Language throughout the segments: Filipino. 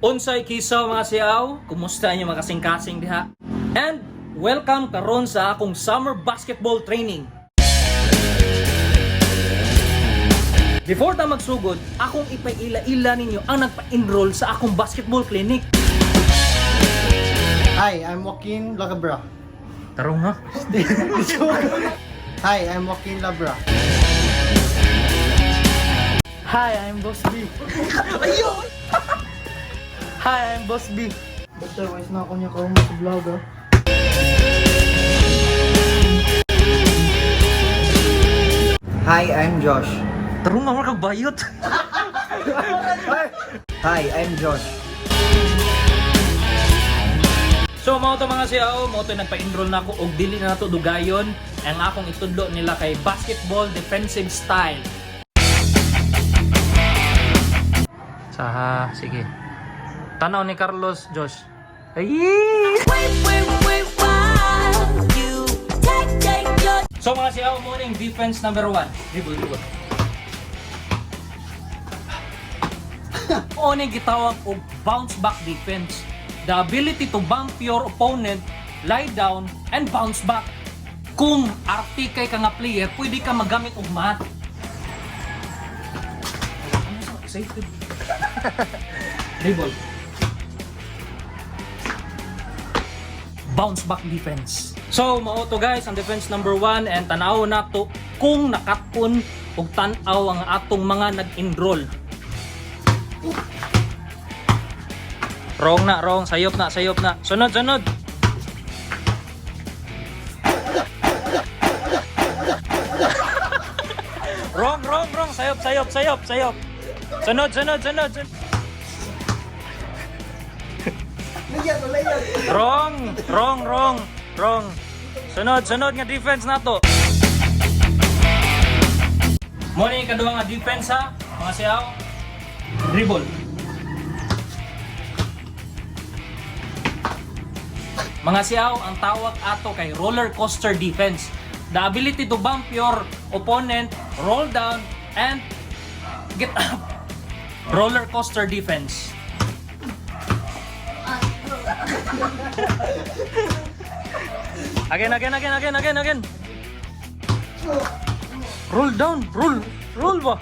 Unsay kisaw mga siyaw, kumusta inyo mga kasing-kasing diha? And welcome karon sa akong summer basketball training. Before ta magsugod, akong ipaila-ila ninyo ang nagpa-enroll sa akong basketball clinic. Hi, I'm Joaquin Lagabra. Tarong ha? Hi, I'm Joaquin Labra. Hi, I'm Boss B. Ayun! Hi, I'm Boss B. Basta, wais na ako niya karoon sa vlog, ah. Hi, I'm Josh. Tarong nga mga bayot. Hi, I'm Josh. So mao to mga siyaw, mao to nagpa-enroll na ako og dili na nato dugayon ang akong itudlo nila kay basketball defensive style. Saha, sige. Tanaw ni Carlos, Josh. Ay! So mga siyaw, morning defense number 1. Dribble. Oni gitawag og bounce back defense. The ability to bump your opponent, lie down, and bounce back. Kung arte kay ka nga player, pwede ka magamit og mat. Ano sa excited? Dribble. Bounce back defense. So, mao to guys ang defense number 1 and tanaw na to kung nakatun og tan-aw ang atong mga nag-enroll. Wrong na, wrong. Sayop na. Sunod. Wrong. Sayop. Sunod. Wrong. Sunod nga defense na to. Muna yung kaduwa nga defense ha, mga siyaw. Dribble. Mga siyaw, ang tawag ato kay roller coaster defense. The ability to bump your opponent, roll down, and get up. Roller coaster defense. Again. Roll down, roll ba?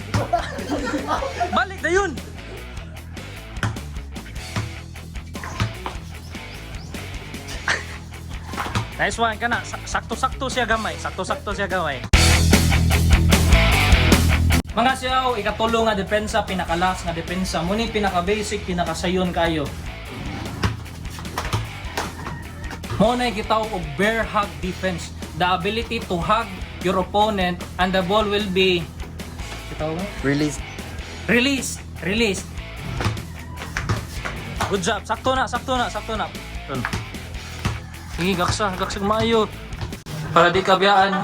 Balik na yun. Nice one, kana. Sakto-sakto siya gamay. Mga siyaw, ikatulo nga depensa, pinakalas nga depensa. Muni pinaka-basic, pinaka-sayon kayo. Muna gitaw og bear hug defense. The ability to hug your opponent and the ball will be Release. Release. Good job. Sakto na. Dun. Sige, gaksag maayo. Para di kabiyaan.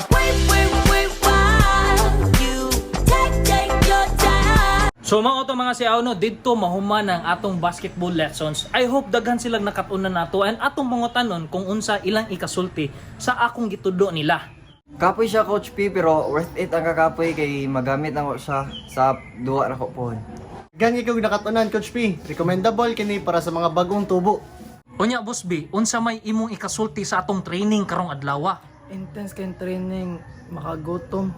So mga to mga siyaw no, didto mahuman ang atong basketball lessons. I hope daghan silang nakatunan nato and atong mangutanon kung unsa ilang ikasulti sa akong gitudo nila. Kapoy siya, Coach P, pero worth it ang kakapoy kay magamit ako siya sa duwa na ko po. Ganyan ikaw nakatunan, Coach P. Recommendable kini para sa mga bagong tubo. Unya Boss B, unsa may imong ikasulti sa atong training karong adlaw? Intense kayong training, makagutom.